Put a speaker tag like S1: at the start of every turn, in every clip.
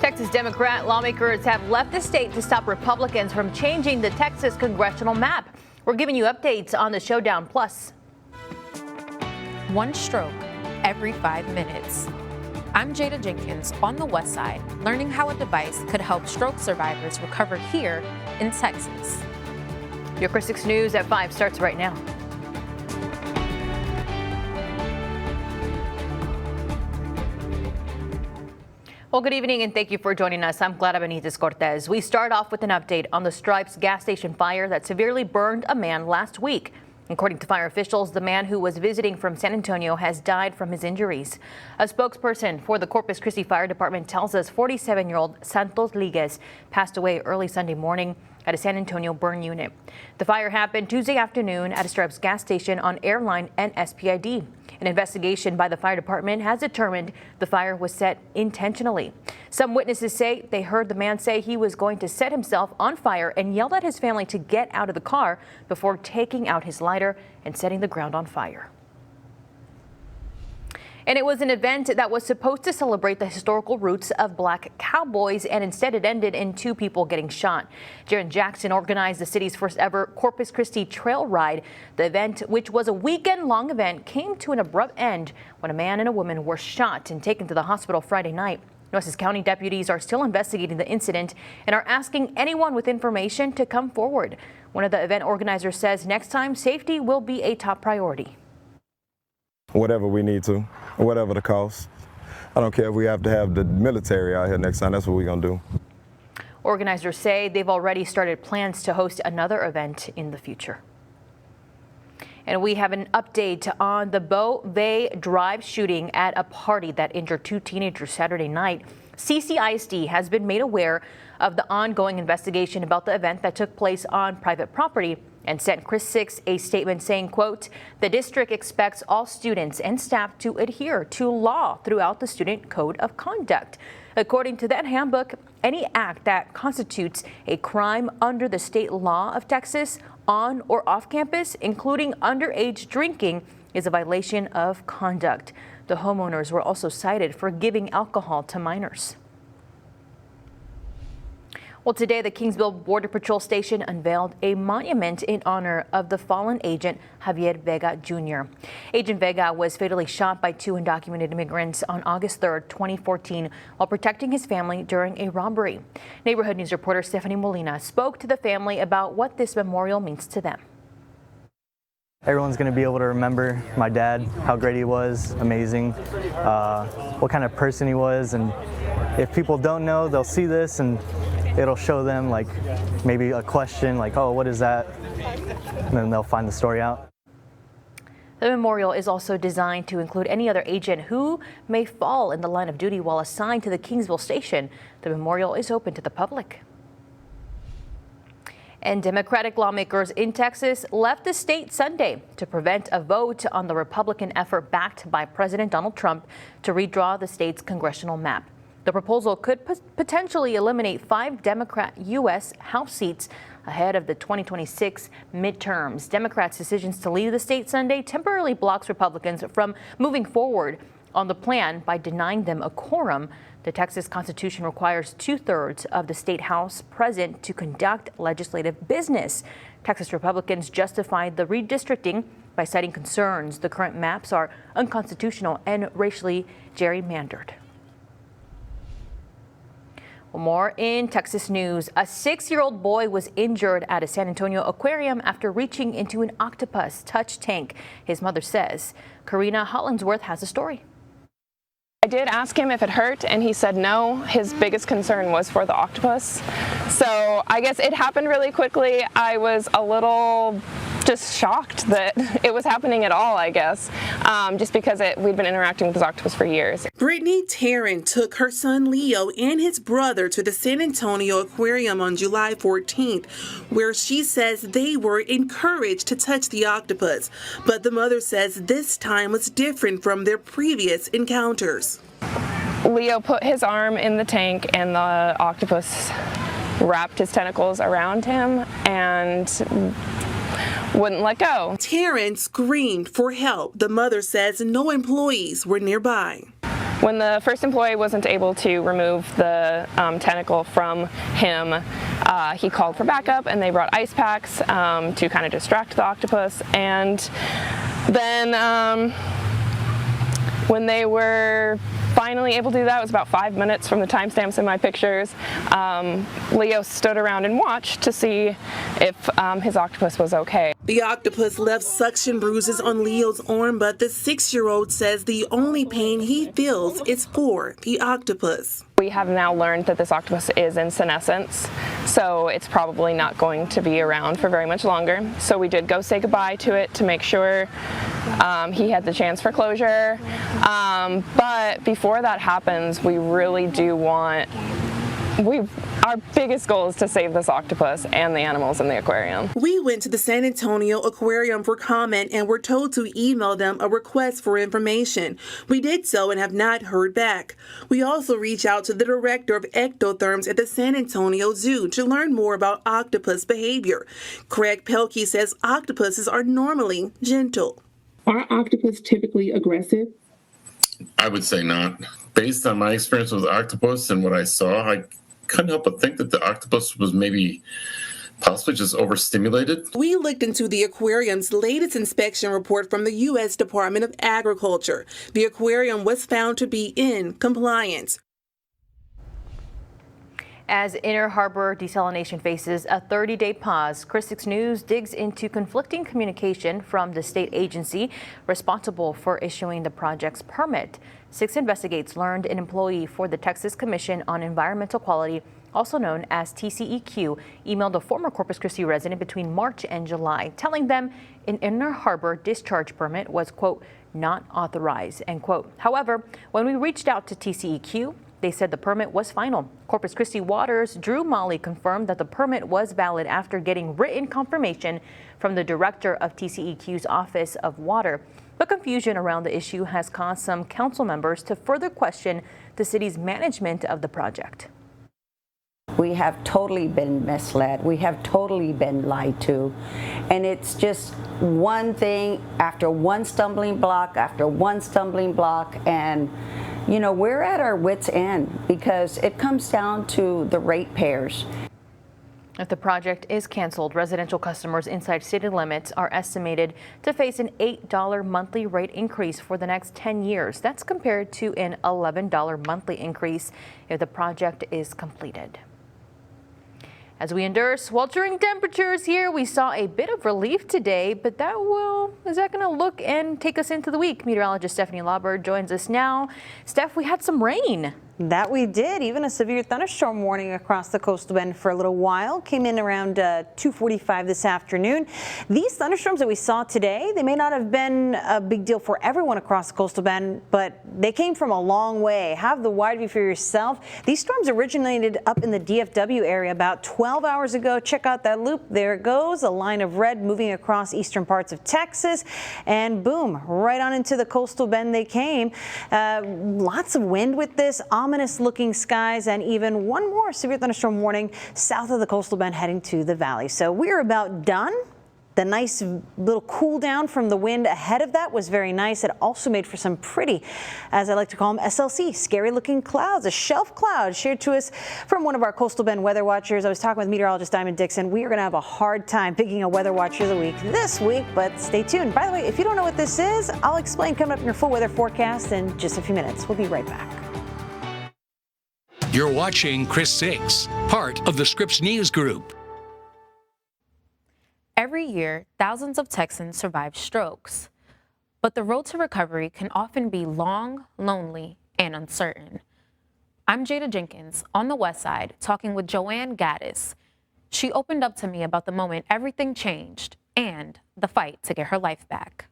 S1: Texas Democrat lawmakers have left the state to stop Republicans from changing the Texas congressional map. We're giving you updates on the Showdown Plus.
S2: One stroke every 5 minutes. I'm Jada Jenkins on the West Side, learning how a device could help stroke survivors recover here in Texas.
S1: Your Chris 6 News at 5 starts right now. Well, good evening and thank you for joining us. I'm Clara Benitez Cortez. We start off with an update on the Stripes gas station fire that severely burned a man last week. According to fire officials, the man who was visiting from San Antonio has died from his injuries. A spokesperson for the Corpus Christi Fire Department tells us 47-year-old Santos Liguez passed away early Sunday morning at a San Antonio burn unit. The fire happened Tuesday afternoon at a Stripes gas station on Airline and SPID. An investigation by the fire department has determined the fire was set intentionally. Some witnesses say they heard the man say he was going to set himself on fire and yelled at his family to get out of the car before taking out his lighter and setting the ground on fire. And it was an event that was supposed to celebrate the historical roots of black cowboys, and instead it ended in 2 people getting shot. Jaron Jackson organized the city's first ever Corpus Christi Trail Ride. The event, which was a weekend-long event, came to an abrupt end when a man and a woman were shot and taken to the hospital Friday night. Nueces County deputies are still investigating the incident and are asking anyone with information to come forward. One of the event organizers says next time safety will be a top priority.
S3: Whatever we need to, whatever the cost. I don't care if we have to have the military out here next time. That's what we're going to do.
S1: Organizers say they've already started plans to host another event in the future. And we have an update on the Beauvais Drive shooting at a party that injured 2 teenagers Saturday night. CCISD has been made aware of the ongoing investigation about the event that took place on private property and sent Chris 6 a statement saying, quote, the district expects all students and staff to adhere to law throughout the Student Code of Conduct. According to that handbook, any act that constitutes a crime under the state law of Texas on or off campus, including underage drinking, is a violation of conduct. The homeowners were also cited for giving alcohol to minors. Well, today the Kingsville Border Patrol Station unveiled a monument in honor of the fallen agent Javier Vega Jr. Agent Vega was fatally shot by 2 undocumented immigrants on August 3rd, 2014, while protecting his family during a robbery. Neighborhood News reporter Stephanie Molina spoke to the family about what this memorial means to them.
S4: Everyone's going to be able to remember my dad, how great he was, amazing, what kind of person he was, and if people don't know, they'll see this and it'll show them like maybe a question like, oh, what is that? And then they'll find the story out.
S1: The memorial is also designed to include any other agent who may fall in the line of duty while assigned to the Kingsville station. The memorial is open to the public. And Democratic lawmakers in Texas left the state Sunday to prevent a vote on the Republican effort backed by President Donald Trump to redraw the state's congressional map. The proposal could potentially eliminate 5 Democrat U.S. House seats ahead of the 2026 midterms. Democrats' decisions to leave the state Sunday temporarily blocks Republicans from moving forward on the plan by denying them a quorum. The Texas Constitution requires 2/3 of the state House present to conduct legislative business. Texas Republicans justified the redistricting by citing concerns the current maps are unconstitutional and racially gerrymandered. More in Texas news. A 6-year-old boy was injured at a San Antonio aquarium after reaching into an octopus touch tank, his mother says. Karina Hollingsworth has a story.
S5: I did ask him if it hurt, and he said no. His biggest concern was for the octopus. So I guess it happened really quickly. I was a little just shocked that it was happening at all, I guess, just because we'd been interacting with this octopus for years.
S6: Brittany Tarrant took her son Leo and his brother to the San Antonio Aquarium on July 14th, where she says they were encouraged to touch the octopus. But the mother says this time was different from their previous encounters.
S5: Leo put his arm in the tank and the octopus wrapped his tentacles around him and wouldn't let go.
S6: Tarrant screamed for help. The mother says no employees were nearby.
S5: When the first employee wasn't able to remove the tentacle from him, he called for backup, and they brought ice packs to kind of distract the octopus. And then when they were finally able to do that, it was about 5 minutes from the timestamps in my pictures. Leo stood around and watched to see if his octopus was okay.
S6: The octopus left suction bruises on Leo's arm, but the 6-year-old says the only pain he feels is for the octopus.
S5: We have now learned that this octopus is in senescence, so it's probably not going to be around for very much longer. So we did go say goodbye to it to make sure he had the chance for closure. But before that happens, we really do want, our biggest goal is to save this octopus and the animals in the aquarium.
S6: We went to the San Antonio Aquarium for comment and were told to email them a request for information. We did so and have not heard back. We also reached out to the director of ectotherms at the San Antonio Zoo to learn more about octopus behavior. Craig Pelkey says octopuses are normally gentle.
S7: Are octopus typically aggressive?
S8: I would say not. Based on my experience with octopus and what I saw, I couldn't help but think that the octopus was possibly just overstimulated.
S6: We looked into the aquarium's latest inspection report from the U.S. Department of Agriculture. The aquarium was found to be in compliance.
S1: As Inner Harbor Desalination faces a 30-day pause, Chris 6 News digs into conflicting communication from the state agency responsible for issuing the project's permit. 6 Investigates learned an employee for the Texas Commission on Environmental Quality, also known as TCEQ, emailed a former Corpus Christi resident between March and July, telling them an Inner Harbor discharge permit was, quote, not authorized, end quote. However, when we reached out to TCEQ, they said the permit was final. Corpus Christi Water's Drew Molly confirmed that the permit was valid after getting written confirmation from the director of TCEQ's Office of Water. But confusion around the issue has caused some council members to further question the city's management of the project.
S9: We have totally been misled. We have totally been lied to. And it's just one thing after one stumbling block after one stumbling block. And you know, we're at our wits' end because it comes down to the ratepayers.
S1: If the project is canceled, residential customers inside city limits are estimated to face an $8 monthly rate increase for the next 10 years. That's compared to an $11 monthly increase if the project is completed. As we endure sweltering temperatures here, we saw a bit of relief today, but is that going to look and take us into the week? Meteorologist Stephanie Laubert joins us now. Steph, we had some rain.
S10: That we did. Even a severe thunderstorm warning across the coastal bend for a little while. Came in around 2:45 this afternoon. These thunderstorms that we saw today, they may not have been a big deal for everyone across the coastal bend, but they came from a long way. Have the wide view for yourself. These storms originated up in the DFW area about 12 hours ago. Check out that loop. There it goes. A line of red moving across eastern parts of Texas. And boom, right on into the coastal bend they came. Lots of wind with this. Ominous looking skies, and even one more severe thunderstorm warning south of the coastal bend heading to the valley. So we're about done. The nice little cool down from the wind ahead of that was very nice. It also made for some pretty, as I like to call them, SLC, scary looking clouds. A shelf cloud shared to us from one of our coastal bend weather watchers. I was talking with meteorologist Diamond Dixon. We are going to have a hard time picking a weather watcher of the week this week, but stay tuned. By the way, if you don't know what this is, I'll explain coming up in your full weather forecast in just a few minutes. We'll be right back.
S11: You're watching Chris 6, part of the Scripps News Group.
S2: Every year, thousands of Texans survive strokes, but the road to recovery can often be long, lonely, and uncertain. I'm Jada Jenkins on the West Side talking with Joanne Gaddis. She opened up to me about the moment everything changed and the fight to get her life back.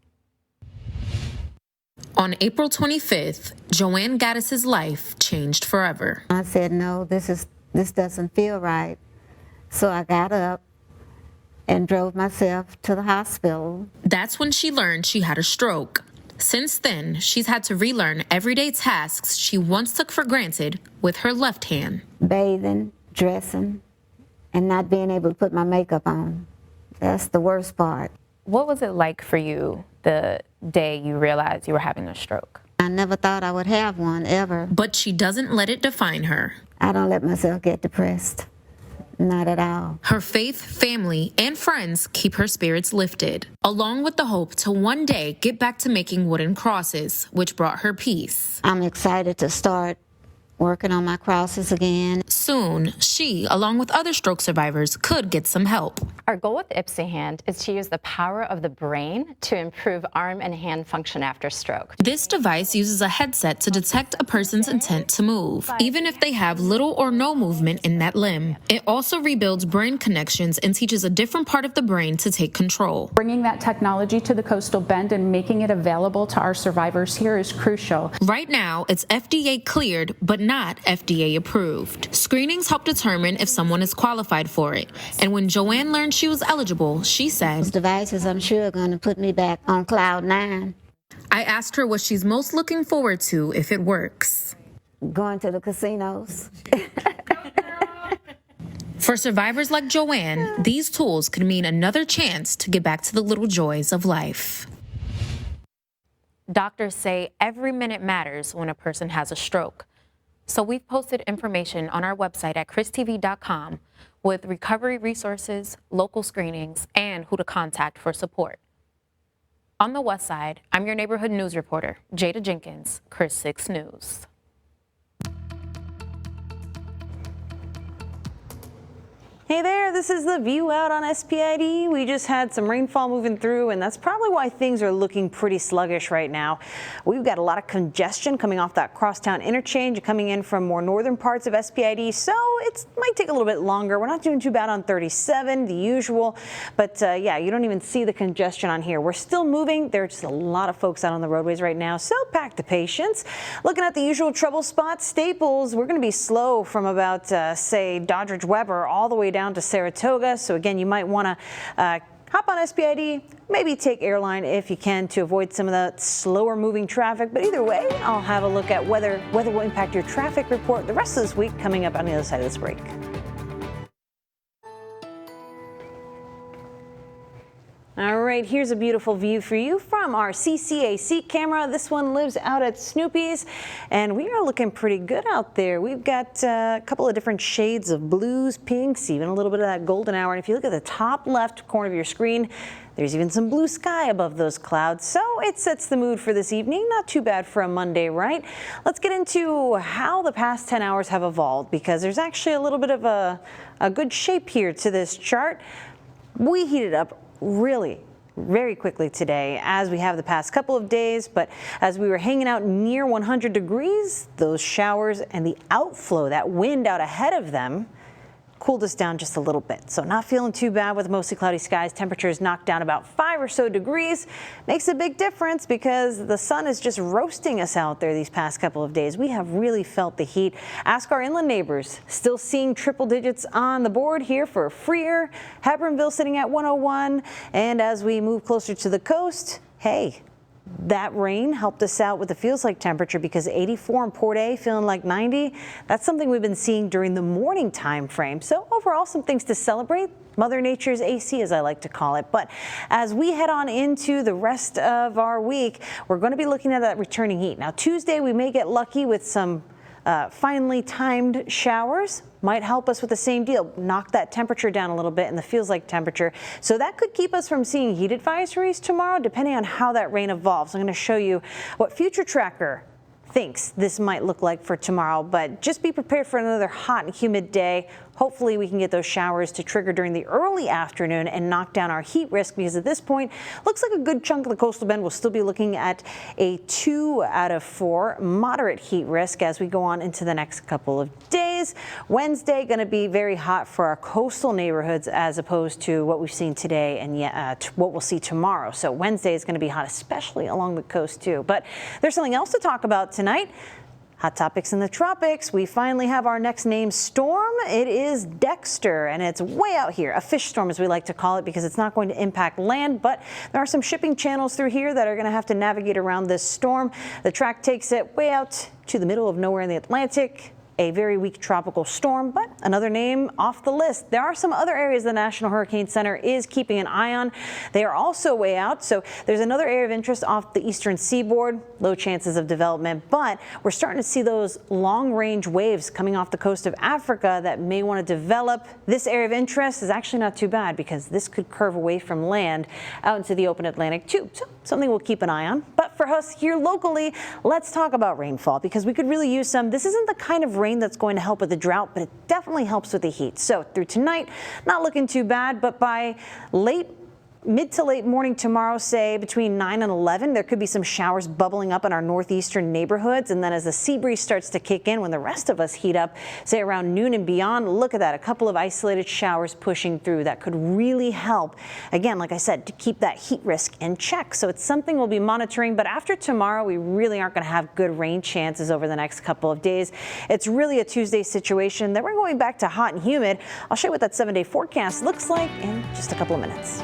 S2: On April 25th, Joanne Gaddis's life changed forever.
S12: I said, no, this doesn't feel right. So I got up and drove myself to the hospital.
S2: That's when she learned she had a stroke. Since then, she's had to relearn everyday tasks she once took for granted with her left hand.
S12: Bathing, dressing, and not being able to put my makeup on. That's the worst part.
S2: What was it like for you the day you realized you were having a stroke?
S12: I I never thought I would have one ever.
S2: But she doesn't let it define her.
S12: I don't let myself get depressed. Not at all.
S2: Her faith, family, and friends keep her spirits lifted, along with the hope to one day get back to making wooden crosses, which brought her peace.
S12: I'm excited to start working on my crosses again.
S2: Soon, she, along with other stroke survivors, could get some help.
S13: Our goal with IPSY-Hand is to use the power of the brain to improve arm and hand function after stroke.
S2: This device uses a headset to detect a person's intent to move, even if they have little or no movement in that limb. It also rebuilds brain connections and teaches a different part of the brain to take control.
S14: Bringing that technology to the Coastal Bend and making it available to our survivors here is crucial.
S2: Right now, it's FDA cleared, but not FDA approved. Screenings help determine if someone is qualified for it. And when Joanne learned she was eligible, she said,
S12: Those devices, I'm sure, are going to put me back on cloud 9.
S2: I asked her what she's most looking forward to if it works.
S12: Going to the casinos.
S2: For survivors like Joanne, these tools could mean another chance to get back to the little joys of life. Doctors say every minute matters when a person has a stroke. So we've posted information on our website at christv.com with recovery resources, local screenings, and who to contact for support. On the West Side, I'm your neighborhood news reporter, Jada Jenkins, Chris 6 News.
S10: Hey there, this is the view out on SPID. We just had some rainfall moving through, and that's probably why things are looking pretty sluggish right now. We've got a lot of congestion coming off that crosstown interchange, coming in from more northern parts of SPID, so it might take a little bit longer. We're not doing too bad on 37, the usual, but yeah, you don't even see the congestion on here. We're still moving. There are just a lot of folks out on the roadways right now, so pack the patience. Looking at the usual trouble spots, Staples, we're going to be slow from about, say, Doddridge-Weber all the way down to Saratoga. So again, you might want to hop on SPID, maybe take Airline if you can to avoid some of that slower moving traffic. But either way, I'll have a look at whether will impact your traffic report the rest of this week coming up on the other side of this break. All right, here's a beautiful view for you from our CCA seat camera. This one lives out at Snoopy's, and we are looking pretty good out there. We've got a couple of different shades of blues, pinks, even a little bit of that golden hour. And if you look at the top left corner of your screen, there's even some blue sky above those clouds. So it sets the mood for this evening. Not too bad for a Monday, right? Let's get into how the past 10 hours have evolved, because there's actually a little bit of a good shape here to this chart. We heated up really very quickly today, as we have the past couple of days, but as we were hanging out near 100 degrees, those showers and the outflow, that wind out ahead of them, cooled us down just a little bit. So not feeling too bad with mostly cloudy skies. Temperatures knocked down about 5 or so degrees. Makes a big difference because the sun is just roasting us out there these past couple of days. We have really felt the heat. Ask our inland neighbors. Still seeing triple digits on the board here for Freer. Hebronville sitting at 101. And as we move closer to the coast, hey, that rain helped us out with the feels like temperature, because 84 in Port A, feeling like 90. That's something we've been seeing during the morning time frame. So overall, some things to celebrate. Mother Nature's AC, as I like to call it. But as we head on into the rest of our week, we're going to be looking at that returning heat. Now, Tuesday, we may get lucky with some finely timed showers. Might help us with the same deal, knock that temperature down a little bit and the feels like temperature. So that could keep us from seeing heat advisories tomorrow, depending on how that rain evolves. I'm going to show you what Future Tracker thinks this might look like for tomorrow, but just be prepared for another hot and humid day. Hopefully we can get those showers to trigger during the early afternoon and knock down our heat risk, because at this point, looks like a good chunk of the coastal bend will still be looking at a 2 out of 4 moderate heat risk as we go on into the next couple of days. Wednesday going to be very hot for our coastal neighborhoods as opposed to what we've seen today and what we'll see tomorrow. So Wednesday is going to be hot, especially along the coast too. But there's something else to talk about tonight. Hot topics in the tropics. We finally have our next named storm. It is Dexter, and it's way out here, a fish storm as we like to call it, because it's not going to impact land, but there are some shipping channels through here that are going to have to navigate around this storm. The track takes it way out to the middle of nowhere in the Atlantic. a very weak tropical storm, but another name off the list. There are some other areas the National Hurricane Center is keeping an eye on. They are also way out, so there's another area of interest off the eastern seaboard. Low chances of development, but we're starting to see those long-range waves coming off the coast of Africa that may want to develop. This area of interest is actually not too bad because this could curve away from land out into the open Atlantic too. So something we'll keep an eye on. But for us here locally, let's talk about rainfall because we could really use some. This isn't the kind of rain that's going to help with the drought, but it definitely helps with the heat. So through tonight, not looking too bad, but by mid to late morning tomorrow, say between 9 and 11, there could be some showers bubbling up in our northeastern neighborhoods. And then as the sea breeze starts to kick in, when the rest of us heat up, say around noon and beyond, look at that, a couple of isolated showers pushing through. That could really help, again, like I said, to keep that heat risk in check. So it's something we'll be monitoring. But after tomorrow, we really aren't going to have good rain chances over the next couple of days. It's really a Tuesday situation. Then we're going back to hot and humid. I'll show you what that 7-day forecast looks like in just a couple of minutes.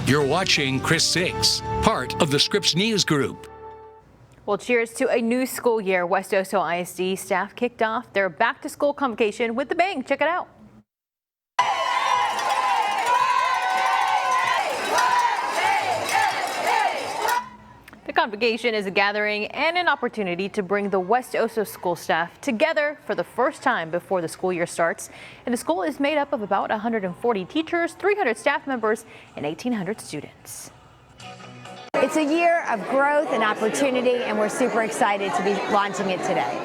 S11: You're watching Chris 6, part of the Scripps News Group.
S1: Well, cheers to a new school year. West Oso ISD staff kicked off their back-to-school convocation with a bang. Check it out. The convocation is a gathering and an opportunity to bring the West Oso school staff together for the first time before the school year starts. And the school is made up of about 140 teachers, 300 staff members, and 1,800 students.
S15: It's a year of growth and opportunity, and we're super excited to be launching it today.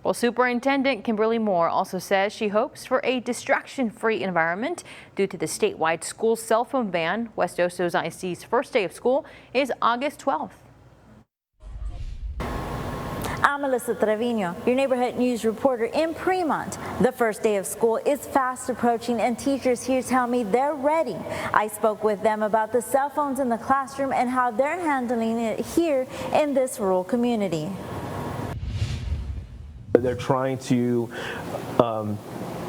S1: Well, Superintendent Kimberly Moore also says she hopes for a distraction-free environment due to the statewide school cell phone ban. West Oso ISD's first day of school is August 12th.
S16: I'm Melissa Trevino, your neighborhood news reporter in Fremont. The first day of school is fast approaching, and teachers here tell me they're ready. I spoke with them about the cell phones in the classroom and how they're handling it here in this rural community.
S17: They're trying to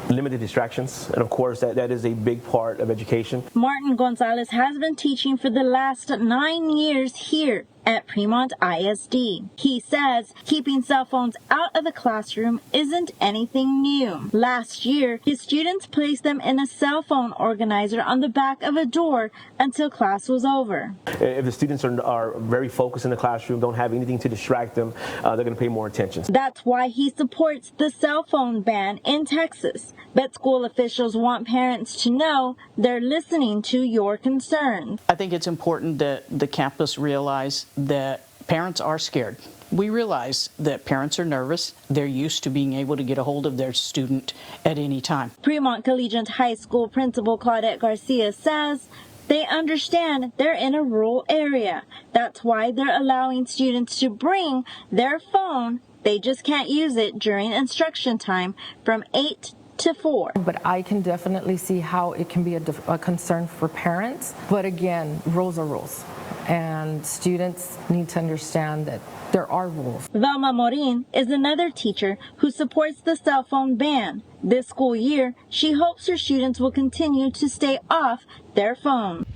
S17: limit the distractions, and of course that is a big part of education.
S16: Martin Gonzalez has been teaching for the last 9 years here at Fremont ISD. He says keeping cell phones out of the classroom isn't anything new. Last year, his students placed them in a cell phone organizer on the back of a door until class was over.
S17: If the students are very focused in the classroom, don't have anything to distract them, they're going to pay more attention.
S16: That's why he supports the cell phone ban in Texas. But school officials want parents to know they're listening to your concerns.
S18: I think it's important that the campus realize that parents are scared. We realize that parents are nervous. They're used to being able to get a hold of their student at any time.
S16: Fremont Collegiate High School Principal Claudette Garcia says they understand they're in a rural area. That's why they're allowing students to bring their phone. They just can't use it during instruction time from 8 to 4.
S19: But I can definitely see how it can be a concern for parents. But again, rules are rules. And students need to understand that there are rules.
S16: Velma Morin is another teacher who supports the cell phone ban. This school year, she hopes her students will continue to stay off their phones.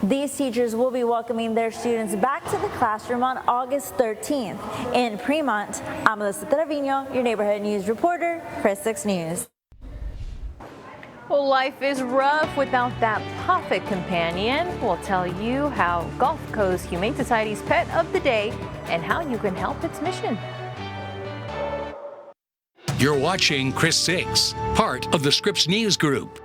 S16: These teachers will be welcoming their students back to the classroom on August 13th. In Fremont, I'm Melissa Trevino, your neighborhood news reporter, Chris 6 News.
S1: Well, life is rough without that perfect companion. We'll tell you how Gulf Coast Humane Society's Pet of the Day and how you can help its mission.
S11: You're watching Chris 6, part of the Scripps News Group.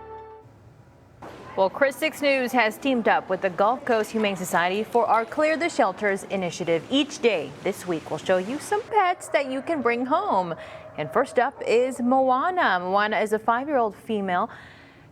S1: Well, Chris 6 News has teamed up with the Gulf Coast Humane Society for our Clear the Shelters initiative. Each day this week, we'll show you some pets that you can bring home. And first up is Moana. Moana is a 5-year-old female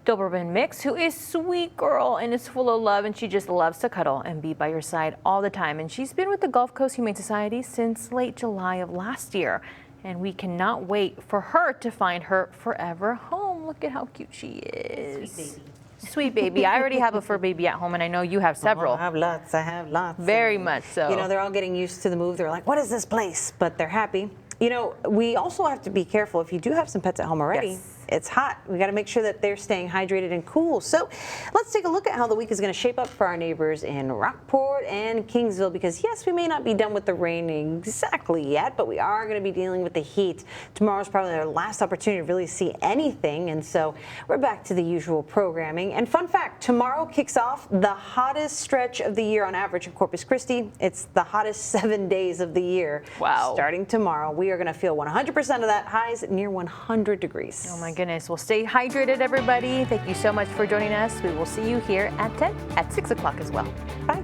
S1: Doberman mix who is sweet girl and is full of love, and she just loves to cuddle and be by your side all the time. And she's been with the Gulf Coast Humane Society since late July of last year. And we cannot wait for her to find her forever home. Look at how cute she is. Sweet baby. Sweet baby. I already have a fur baby at home, and I know you have several.
S10: Oh, I have lots.
S1: Very much so.
S10: You know, they're all getting used to the move. They're like, what is this place? But they're happy. You know, we also have to be careful if you do have some pets at home already.
S1: Yes.
S10: it's hot. We got to make sure that they're staying hydrated and cool. So let's take a look at how the week is going to shape up for our neighbors in Rockport and Kingsville, because yes, we may not be done with the rain exactly yet, but we are going to be dealing with the heat. Tomorrow's probably our last opportunity to really see anything, and so we're back to the usual programming. And fun fact, tomorrow kicks off the hottest stretch of the year on average in Corpus Christi. It's the hottest 7 days of the year.
S1: Wow.
S10: Starting tomorrow, we are going to feel 100% of that, highs near 100 degrees.
S1: Oh my goodness. Well, stay hydrated, everybody. Thank you so much for joining us. We will see you here at 6 o'clock as well.
S10: Bye.